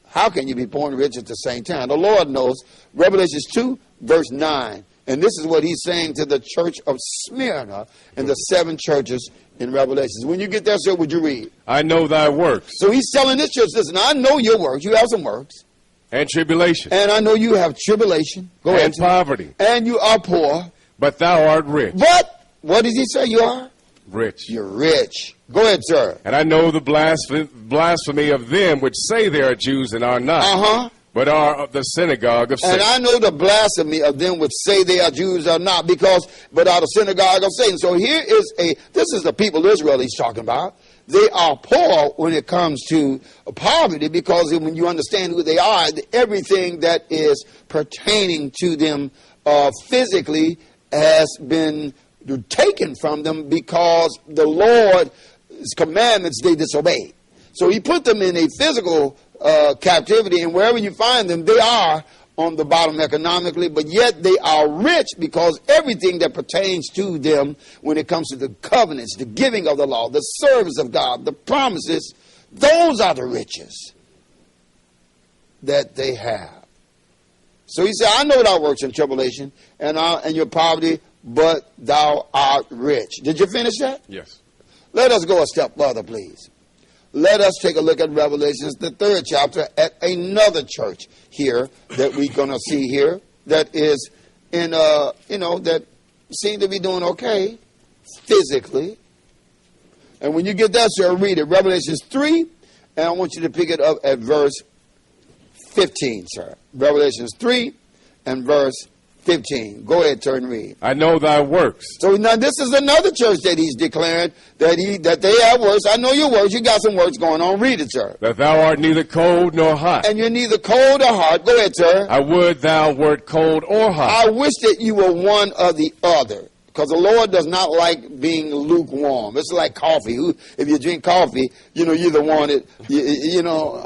How can you be poor and rich at the same time? The Lord knows. Revelations 2, verse 9. And this is what he's saying to the church of Smyrna and the 7 churches in Revelations. When you get there, sir, would you read? I know thy works. So he's telling this church, listen, I know your works. You have some works. And tribulation. And I know you have tribulation. Go ahead. And poverty. And you are poor. But thou art rich. But, what does he say you are? Rich. You're rich. Go ahead, sir. And I know the blasphemy of them which say they are Jews and are not, but are of the synagogue of Satan. And I know the blasphemy of them which say they are Jews or not, but are the synagogue of Satan. So this is the people Israel he's talking about. They are poor when it comes to poverty, because when you understand who they are, everything that is pertaining to them physically has been taken from them because the Lord's commandments they disobeyed. So he put them in a physical captivity, and wherever you find them, they are on the bottom economically, but yet they are rich because everything that pertains to them when it comes to the covenants, the giving of the law, the service of God, the promises, those are the riches that they have. So he said, I know thou works in tribulation and your poverty, but thou art rich. Did you finish that? Yes. Let us go a step further, please. Let us take a look at Revelations, the 3rd chapter, at another church here that we're going to see here that is in, that seem to be doing okay physically. And when you get that, sir, read it. Revelations 3, and I want you to pick it up at verse 15, sir. Revelations 3 and verse 15. Go ahead, turn and read. I know thy works. So now this is another church that he's declaring that they have works. I know your works. You got some works going on. Read it, sir. That thou art neither cold nor hot. And you're neither cold or hot. Go ahead, sir. I would thou wert cold or hot. I wish that you were one or the other. Because the Lord does not like being lukewarm. It's like coffee. If you drink coffee, you either want it,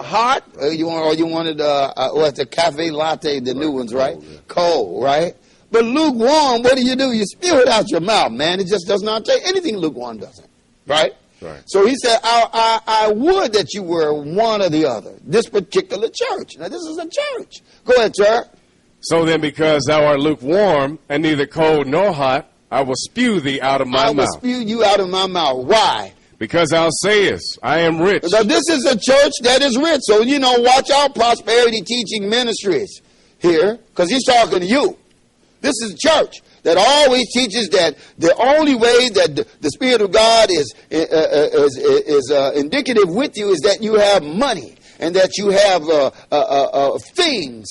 hot, or you wanted what's the cafe latte, the new ones, right? Cold, right? But lukewarm, what do? You spew it out your mouth, man. It just does not take anything. Lukewarm doesn't, right? Right. So he said, I would that you were one or the other. This particular church. Now this is a church. Go ahead, sir. So then, because thou art lukewarm and neither cold nor hot, I will spew thee out of my mouth. I will spew you out of my mouth. Why? Because thou sayest, I am rich. So this is a church that is rich. So, watch our prosperity teaching ministries here, because he's talking to you. This is a church that always teaches that the only way that the Spirit of God is indicative with you is that you have money and that you have things,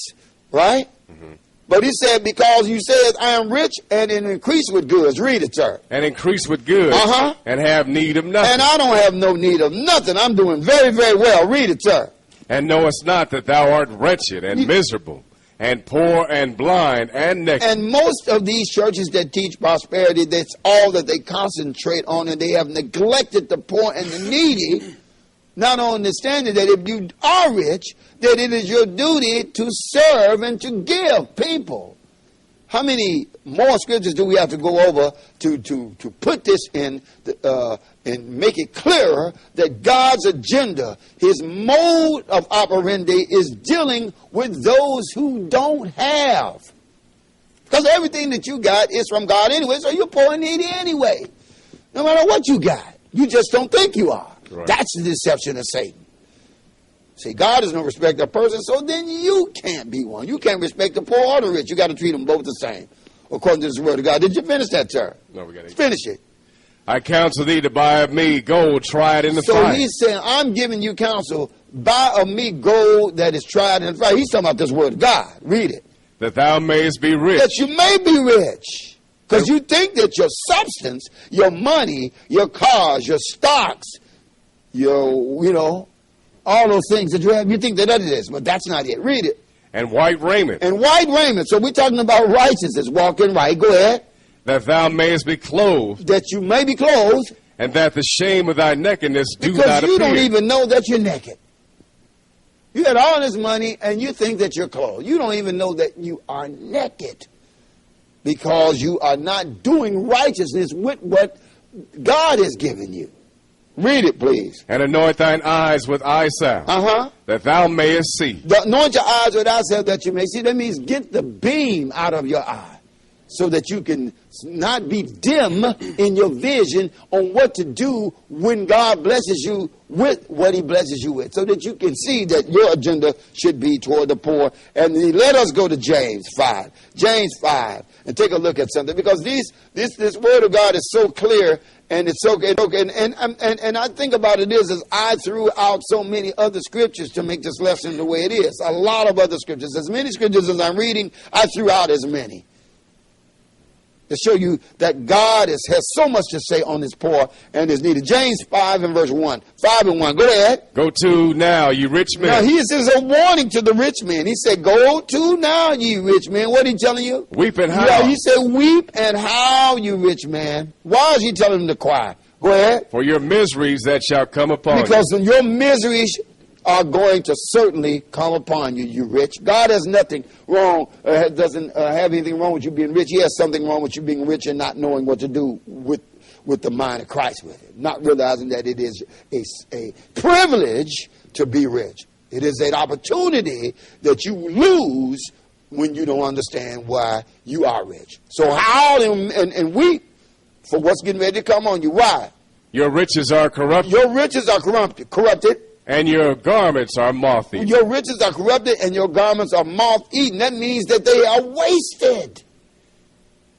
right? Mm-hmm. But he said, because you said, I am rich and increase with goods. Read it, sir. And increase with goods. And have need of nothing. And I don't have no need of nothing. I'm doing very, very well. Read it, sir. And knowest not that thou art wretched and miserable and poor and blind and naked. And most of these churches that teach prosperity, that's all that they concentrate on, and they have neglected the poor and the needy, not understanding that if you are rich, that it is your duty to serve and to give people. How many more scriptures do we have to go over to put this in and make it clearer that God's agenda, his mode of operandi, is dealing with those who don't have. Because everything that you got is from God anyway, so you're poor and needy anyway. No matter what you got. You just don't think you are. Right. That's the deception of Satan. See, God is no respecter of person, so then you can't be one. You can't respect the poor or the rich. You got to treat them both the same, according to this word of God. Did you finish that, sir? No, we got to finish it. I counsel thee to buy of me gold tried in the fire. So he's saying, I'm giving you counsel. Buy of me gold that is tried in the fire. He's talking about this word of God. Read it. That thou mayest be rich. That you may be rich. Because you think that your substance, your money, your cars, your stocks, your, all those things that you have, you think that it is. But that's not it. Read it. And white raiment. And white raiment. So we're talking about righteousness, walking right. Go ahead. That thou mayest be clothed. That you may be clothed. And that the shame of thy nakedness do not appear. Because you don't even know that you're naked. You had all this money and you think that you're clothed. You don't even know that you are naked. Because you are not doing righteousness with what God has given you. Read it, please. And anoint thine eyes with eye salve. That thou mayest see. Anoint your eyes with eye salve that you may see. That means get the beam out of your eye. So that you can not be dim in your vision on what to do when God blesses you with what he blesses you with. So that you can see that your agenda should be toward the poor. And let us go to James 5. James 5. And take a look at something. Because this word of God is so clear. And it's so good. And I think about it is I threw out so many other scriptures to make this lesson the way it is. A lot of other scriptures. As many scriptures as I'm reading, I threw out as many. To show you that God has so much to say on his poor and his needy. James 5 and verse 1. 5 and 1. Go ahead. Go to now, you rich men. Now, he says a warning to the rich men. He said, go to now, ye rich men. What are he telling you? Weep and howl. Yeah, he said, weep and howl, you rich man. Why is he telling them to cry? Go ahead. For your miseries that shall come upon you. Because your miseries are going to certainly come upon you, you rich. God has nothing wrong, doesn't have anything wrong with you being rich. He has something wrong with you being rich and not knowing what to do with the mind of Christ with it. Not realizing that it is a privilege to be rich. It is an opportunity that you lose when you don't understand why you are rich. So howl and weep for what's getting ready to come on you. Why? Your riches are corrupted. Your riches are corrupted. And your garments are moth-eaten. Your riches are corrupted and your garments are moth-eaten. That means that they are wasted.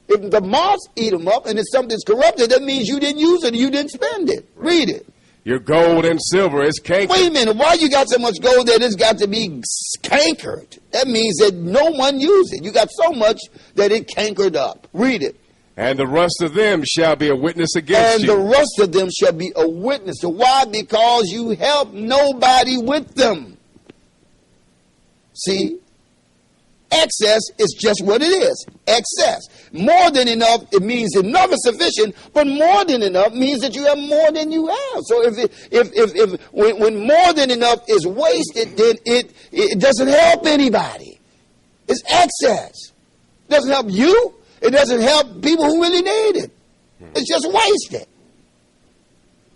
If the moths eat them up and if something's corrupted, that means you didn't use it, you didn't spend it. Read it. Your gold and silver is cankered. Wait a minute. Why you got so much gold that it's got to be cankered? That means that no one used it. You got so much that it cankered up. Read it. And the rest of them shall be a witness against you. And the rest of them shall be a witness. So why? Because you help nobody with them. See? Excess is just what it is. Excess. More than enough, it means enough is sufficient, but more than enough means that you have more than you have. So when more than enough is wasted, then it doesn't help anybody. It's excess. It doesn't help you. It doesn't help people who really need it. It's just wasted.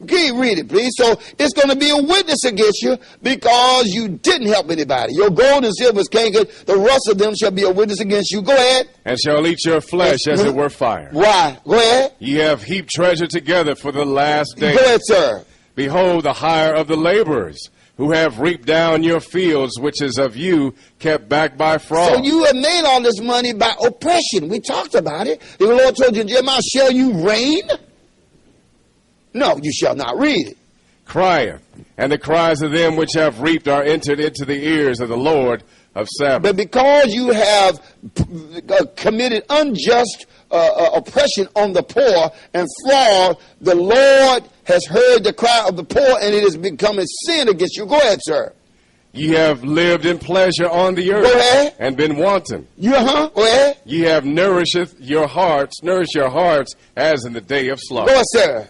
Okay, read it, please. So it's going to be a witness against you because you didn't help anybody. Your gold and silver is cankered. The rest of them shall be a witness against you. Go ahead. And shall eat your flesh as it were fire. Why? Go ahead. Ye have heaped treasure together for the last day. Go ahead, sir. Behold, the hire of the laborers, who have reaped down your fields, which is of you, kept back by fraud. So you have made all this money by oppression. We talked about it. The Lord told you in Jeremiah, shall you reign? No, you shall not. Read it. Crieth, and the cries of them which have reaped are entered into the ears of the Lord of Sabbath. But because you have committed unjust oppression on the poor and fraud, the Lord has heard the cry of the poor, and it has become a sin against you. Go ahead, sir. Ye have lived in pleasure on the earth. Go ahead. And been wanton. Go ahead. Ye have nourished your hearts as in the day of slaughter. Go ahead, sir.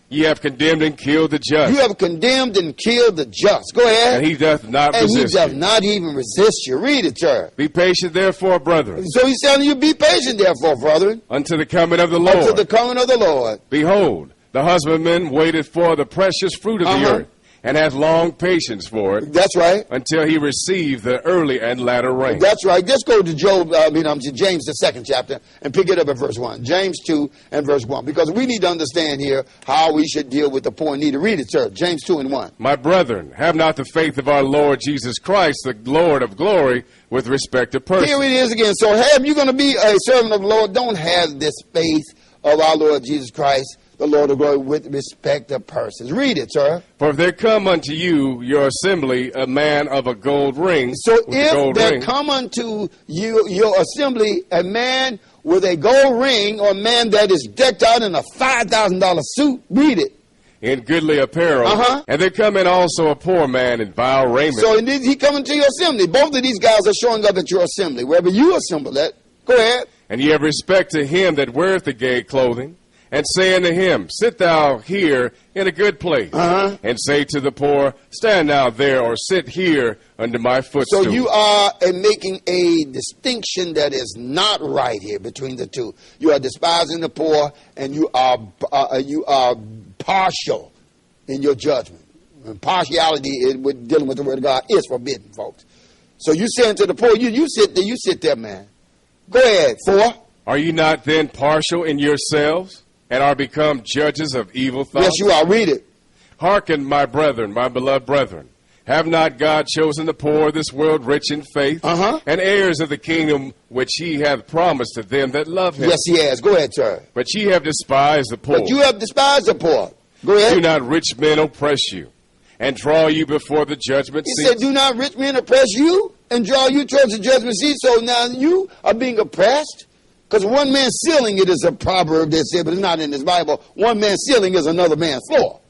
Ye have condemned and killed the just. You have condemned and killed the just. Go ahead. And he doth not resist you. And he doth not even resist you. Read it, sir. Be patient, therefore, brethren. So he's telling you, be patient, therefore, brethren. Unto the coming of the Lord. Unto the coming of the Lord. Behold, the husbandman waited for the precious fruit of the earth, and hath long patience for it. That's right. Until he receive the early and latter rain. That's right. Just go to James, the 2nd chapter, and pick it up at verse 1. James 2 and verse 1. Because we need to understand here how we should deal with the poor and needy. Read it, sir. James 2 and 1. My brethren, have not the faith of our Lord Jesus Christ, the Lord of glory, with respect to persons. Here it is again. So have you going to be a servant of the Lord? Don't have this faith of our Lord Jesus Christ, the Lord of glory, with respect to persons. Read it, sir. For if there come unto you your assembly a man of a gold ring. So if there come unto you your assembly a man with a gold ring, or a man that is decked out in a $5,000 suit, read it. In goodly apparel. And there come in also a poor man in vile raiment. So indeed he coming to your assembly. Both of these guys are showing up at your assembly. Wherever you assemble at. Go ahead. And ye have respect to him that weareth the gay clothing, and say unto him, sit thou here in a good place. And say to the poor, stand thou there, or sit here under my footstool. So you are making a distinction that is not right here between the two. You are despising the poor, and you are partial in your judgment. And partiality with dealing with the word of God is forbidden, folks. So you saying to the poor, you sit there, man. Go ahead. 4. Are you not then partial in yourselves, and are become judges of evil thoughts? Yes, you are. Read it. Hearken, my brethren, my beloved brethren. Have not God chosen the poor of this world rich in faith, and heirs of the kingdom which he hath promised to them that love him? Yes, he has. Go ahead, sir. But ye have despised the poor. But you have despised the poor. Go ahead. Do not rich men oppress you, and draw you before the judgment seat? He said, do not rich men oppress you, and draw you towards the judgment seat. So now you are being oppressed. Because one man stealing, it is a proverb that said, but it's not in this Bible. One man stealing is another man's floor.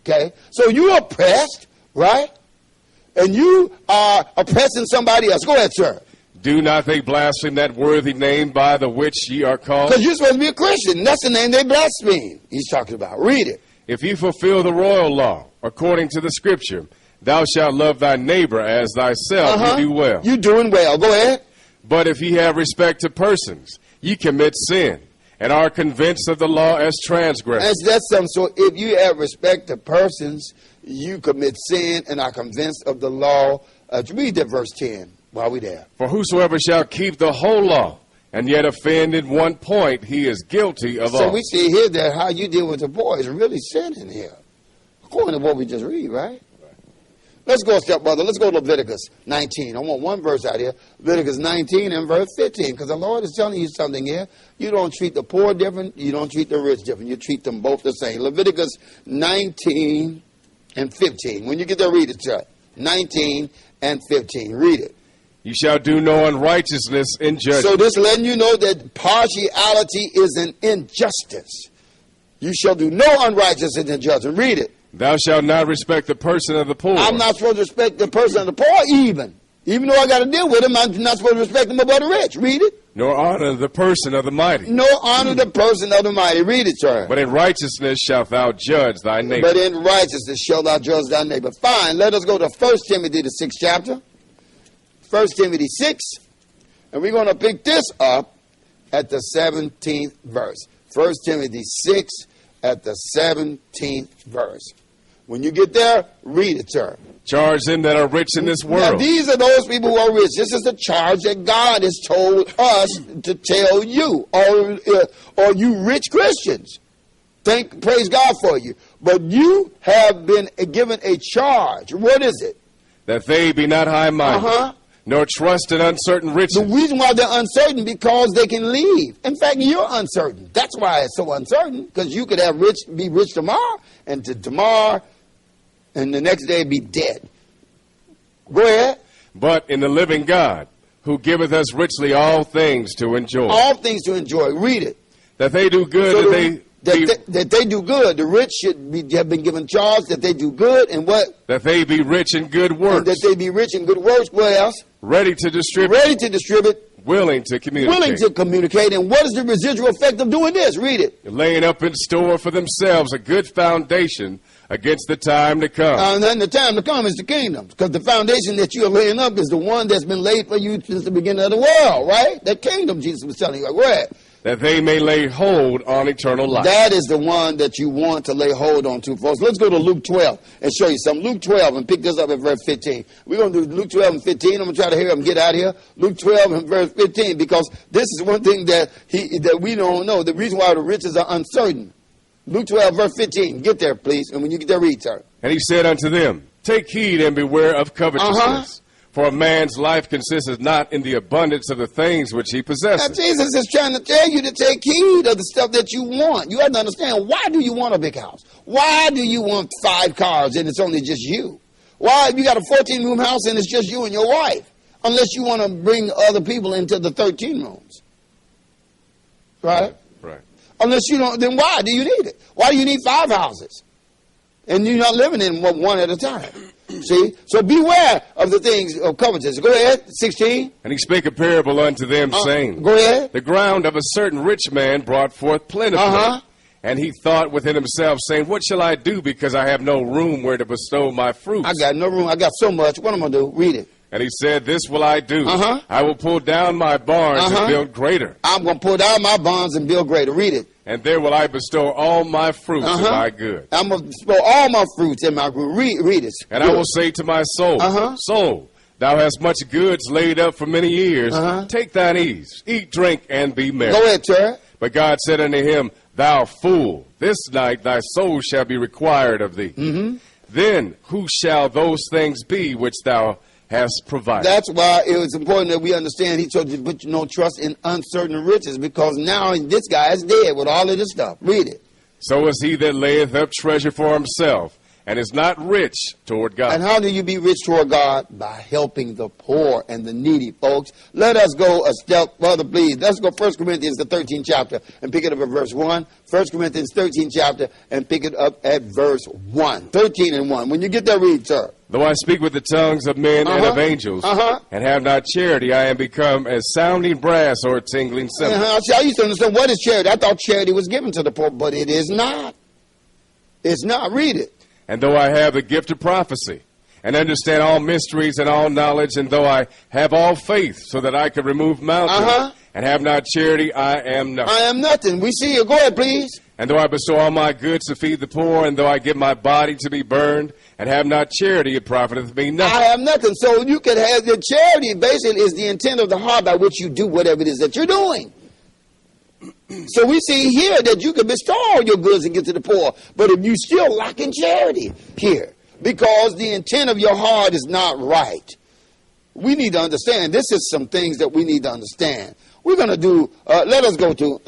Okay? So you're oppressed, right? And you are oppressing somebody else. Go ahead, sir. Do not they blaspheme that worthy name by the which ye are called? Because you're supposed to be a Christian. That's the name they blaspheme. He's talking about. Read it. If you fulfill the royal law, according to the scripture, thou shalt love thy neighbor as thyself, you do well. You're doing well. Go ahead. But if ye have respect to persons, ye commit sin, and are convinced of the law as transgressors. That's something. So if you have respect to persons, you commit sin and are convinced of the law. Read that verse 10 while we're there. For whosoever shall keep the whole law, and yet offend in one point, he is guilty of all. So we see here that how you deal with the poor is really sinning here, according to what we just read, right? Let's go a step further. Let's go to Leviticus 19. I want one verse out here. Leviticus 19 and verse 15. Because the Lord is telling you something here. You don't treat the poor different. You don't treat the rich different. You treat them both the same. Leviticus 19 and 15. When you get there, read it, sir. 19 and 15. Read it. You shall do no unrighteousness in judgment. So this letting you know that partiality is an injustice. You shall do no unrighteousness in judgment. Read it. Thou shalt not respect the person of the poor. I'm not supposed to respect the person of the poor even. Even though I got to deal with him, I'm not supposed to respect him above the rich. Read it. Nor honor the person of the mighty. Nor honor the person of the mighty. Read it, sir. But in righteousness shalt thou judge thy neighbor. But in righteousness shalt thou judge thy neighbor. Fine. Let us go to 1 Timothy, the 6th chapter. 1 Timothy 6. And we're going to pick this up at the 17th verse. 1 Timothy 6 at the 17th verse. When you get there, read it, sir. Charge them that are rich in this world. Now, these are those people who are rich. This is the charge that God has told us to tell you, or you rich Christians. Praise God for you. But you have been given a charge. What is it? That they be not high-minded, nor trust in uncertain riches. The reason why they're uncertain, because they can leave. In fact, you're uncertain. That's why it's so uncertain, because you could be rich tomorrow, and tomorrow, and the next day be dead. Go ahead. But in the living God, who giveth us richly all things to enjoy. All things to enjoy. Read it. That they do good, so that they do good. The rich have been given charge that they do good, and what? That they be rich in good works. And that they be rich in good works. What else? Ready to distribute. Ready to distribute. Willing to communicate. Willing to communicate. And what is the residual effect of doing this? Read it. Laying up in store for themselves a good foundation against the time to come. And then the time to come is the kingdom. Because the foundation that you are laying up is the one that's been laid for you since the beginning of the world, right? That kingdom Jesus was telling you. Go ahead. that they may lay hold on eternal life. That is the one that you want to lay hold on to, folks. Let's go to Luke 12 and show you something. Luke 12 and pick this up at verse 15. We're going to do Luke 12 and 15. I'm going to try to hurry up and get out of here. Luke 12 and verse 15, because this is one thing that we don't know. The reason why the riches are uncertain. Luke 12 verse 15. Get there, please. And when you get there, read, sir. And he said unto them, take heed and beware of covetousness. For a man's life consists not in the abundance of the things which he possesses. Now, Jesus is trying to tell you to take heed of the stuff that you want. You have to understand, why do you want a big house? Why do you want 5 cars and it's only just you? Why have you got a 14-room house and it's just you and your wife? Unless you want to bring other people into the 13 rooms. Right? Right. Unless you don't, then why do you need it? Why do you need 5 houses? And you're not living in one at a time. See? So beware of the things of covetousness. Go ahead, 16. And he spake a parable unto them, saying, go ahead. The ground of a certain rich man brought forth plentifully. And he thought within himself, saying, what shall I do, because I have no room where to bestow my fruits? I got no room. I got so much. What am I going to do? Read it. And he said, this will I do. I will pull down my barns and build greater. I'm going to pull down my barns and build greater. Read it. And there will I bestow all my fruits in my good. I'm going to bestow all my fruits in my good. Read it. And I will say to my soul, soul, thou hast much goods laid up for many years. Take thine ease, eat, drink, and be merry. Go ahead, sir. But God said unto him, thou fool, this night thy soul shall be required of thee. Then who shall those things be which thou hast provided? That's why it was important that we understand he told you to put no trust in uncertain riches, because now this guy is dead with all of this stuff. Read it. So is he that layeth up treasure for himself, and is not rich toward God. And how do you be rich toward God? By helping the poor and the needy, folks. Let us go a step further, please. Let's go 1 Corinthians, the 13th chapter, and pick it up at verse 1. 1 Corinthians, 13th chapter, and pick it up at verse 1. 13 and 1. When you get there, read, sir. Though I speak with the tongues of men and of angels, and have not charity, I am become as sounding brass or a tingling cymbal. See, I used to understand, what is charity? I thought charity was given to the poor, but it is not. It's not. Read it. And though I have the gift of prophecy, and understand all mysteries and all knowledge, and though I have all faith, so that I could remove mountains, and have not charity, I am nothing. I am nothing. We see you. Go ahead, please. And though I bestow all my goods to feed the poor, and though I give my body to be burned, and have not charity, it profiteth me nothing. I have nothing. So you can have the charity, basically, is the intent of the heart by which you do whatever it is that you're doing. So we see here that you can bestow all your goods and give to the poor, but if you still lack in charity here, because the intent of your heart is not right. We need to understand. This is some things that we need to understand. We're going to do, let's go to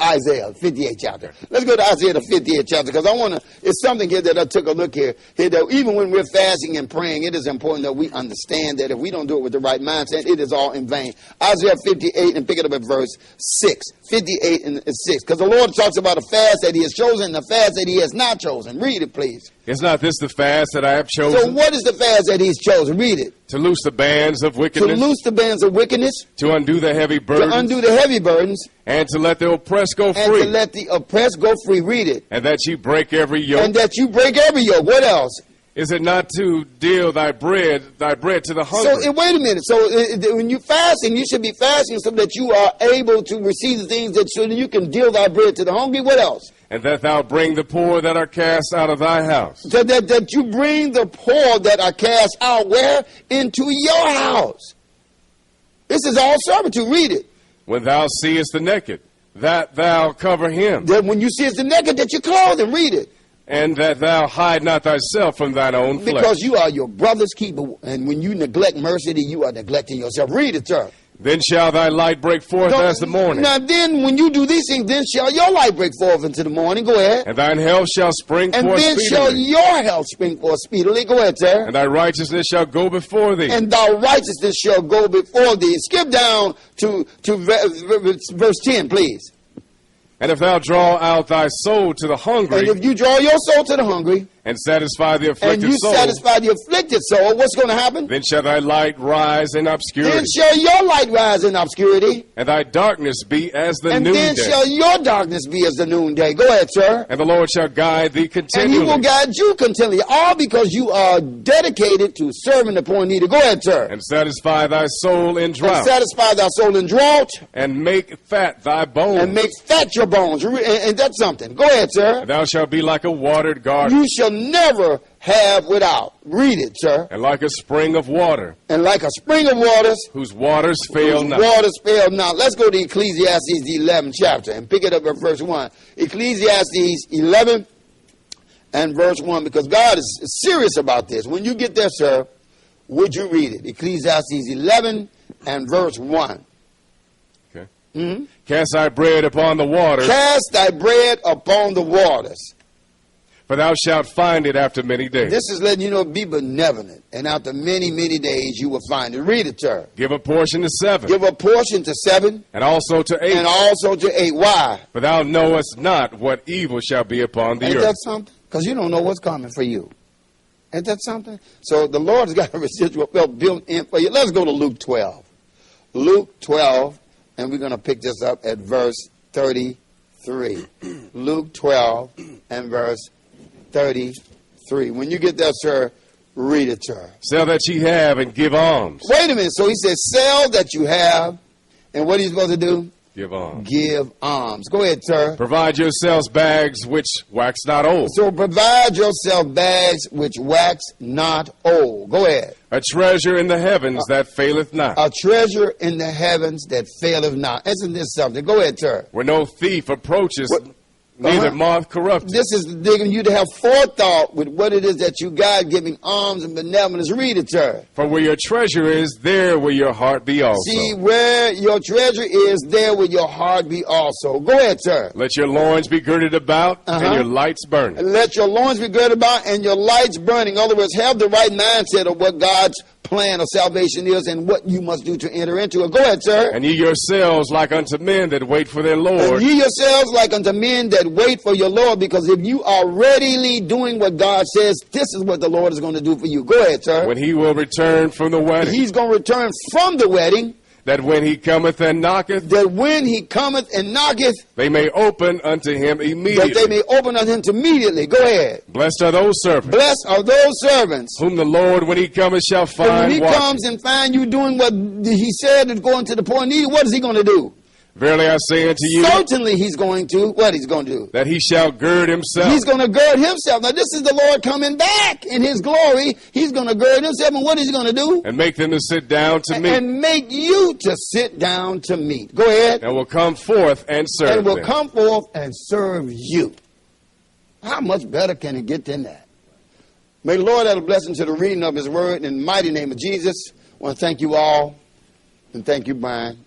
Isaiah 58 chapter. Let's go to Isaiah the 58th chapter, because I want to, it's something here that I took a look here that even when we're fasting and praying, it is important that we understand that if we don't do it with the right mindset, it is all in vain. Isaiah 58, and pick it up at verse 6. 58 and 6. Because the Lord talks about a fast that he has chosen and the fast that he has not chosen. Read it, please. Is not this the fast that I have chosen? So what is the fast that he's chosen? Read it. To loose the bands of wickedness. To loose the bands of wickedness. To undo the heavy burdens. To undo the heavy burdens. And to let the oppressed go free. And to let the oppressed go free. Read it. And that you break every yoke. And that you break every yoke. What else? Is it not to deal thy bread to the hungry? So wait a minute. So when you're fasting, you should be fasting so that you are able to receive the things that so that you can deal thy bread to the hungry. What else? And that thou bring the poor that are cast out of thy house. So that you bring the poor that are cast out where? Into your house. This is all servitude. Read it. When thou seest the naked, that thou cover him. That when you see the naked, that you clothe him. Read it. And that thou hide not thyself from thine own flesh. Because you are your brother's keeper. And when you neglect mercy, you are neglecting yourself. Read it, sir. Then shall thy light break forth as the morning. Now then, when you do these things, then shall your light break forth into the morning. Go ahead. And thine health shall spring forth speedily. And then shall your health spring forth speedily. Go ahead, sir. And thy righteousness shall go before thee. And thy righteousness shall go before thee. Skip down to verse 10, please. And if thou draw out thy soul to the hungry. And if you draw your soul to the hungry. and satisfy the afflicted and you soul, satisfy the afflicted soul, what's going to happen? then shall thy light rise in obscurity. Then shall your light rise in obscurity. And thy darkness be as the And noonday. then shall your darkness be as the noonday. Go ahead, sir. And the Lord shall guide thee And continually. he will guide you continually. All because you are dedicated to serving the poor and needy. Go ahead, sir. And satisfy thy soul in And drought. satisfy thy soul in drought. And make fat thy bones. And make fat your bones. And that's something. Go ahead, sir. And thou shalt be like a watered garden. You shall never have without. Read it, sir. And like a spring of water, And like a spring of waters, whose waters fail whose not. waters fail not. Let's go to Ecclesiastes, the 11th chapter, and pick it up at verse 1. Ecclesiastes 11 and verse 1, because God is serious about this. When you get there, sir, would you read it? Ecclesiastes 11 and verse 1. Okay. Mm-hmm. Cast thy bread upon the waters, Cast thy bread upon the waters. for thou shalt find it after many days. This is letting you know, be benevolent. And after many, many days, you will find it. Read it, sir. Give a portion to 7, Give a portion to 7 and also to 8. and also to 8. Why? For thou knowest not what evil shall be upon the Ain't earth. that something? Because you don't know what's coming for you. Ain't that something? So the Lord's got a residual wealth built in for you. Let's go to Luke 12. Luke 12, and we're going to pick this up at verse 33. Luke 12 and verse 33. When you get there, sir, read it, sir. Sell that ye have and give alms. Wait a minute. So he says, sell that you have, and what are you supposed to do? Give alms. Give alms. Go ahead, sir. Provide yourselves bags which wax not old, So provide yourself bags which wax not old. Go ahead. a treasure in the heavens that faileth not, A treasure in the heavens that faileth not. Isn't this something? Go ahead, sir. where no thief approaches, What? neither moth corrupts. This is digging you to have forethought with what it is that you got, giving alms and benevolence. Read it, sir. For where your treasure is, there will your heart be also. See, where your treasure is, there will your heart be also. Go ahead, sir. Let your loins be girded about, and your lights burning. And let your loins be girded about and your lights burning. In other words, have the right mindset of what God's plan of salvation is and what you must do to enter into it. Go ahead, sir. And ye yourselves like unto men that wait for their Lord, And ye yourselves like unto men that wait for your Lord, because if you are readily doing what God says, this is what the Lord is going to do for you. Go ahead, sir. when he will return from the wedding, He's going to return from the wedding, that when he cometh and knocketh, that when he cometh and knocketh, they may open unto him that immediately. they may open unto him immediately. Go ahead. Blessed are those servants, Blessed are those servants. whom the Lord, when he cometh, shall And when find he watching. comes and find you doing what he said is going to the poor and needy, what is he going to do? Verily I say unto you, Certainly he's going to. What he's going to do? that he shall gird himself, He's going to gird himself. Now this is the Lord coming back in his glory. He's going to gird himself. And what is he going to do? and make them to sit down to meat, And make you to sit down to meat. Go ahead. and will come forth and serve And will them. come forth and serve you. How much better can it get than that? May the Lord add a blessing to the reading of his word in the mighty name of Jesus. I want to thank you all. And thank you, Brian.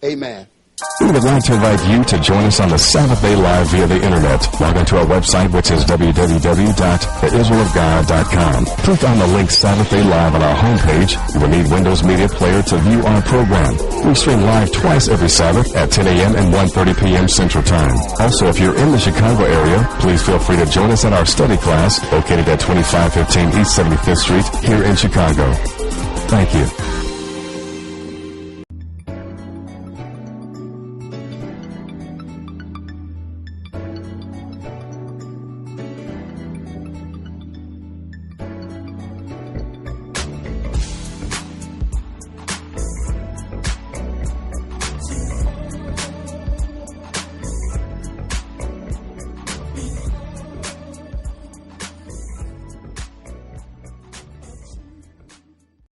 Amen. We would like to invite you to join us on the Sabbath Day Live via the Internet. Log into our website, which is www.theisraelofgod.com. Click on the link Sabbath Day Live on our homepage. You will need Windows Media Player to view our program. We stream live twice every Sabbath at 10 a.m. and 1:30 p.m. Central Time. Also, if you're in the Chicago area, please feel free to join us at our study class located at 2515 East 75th Street here in Chicago. Thank you.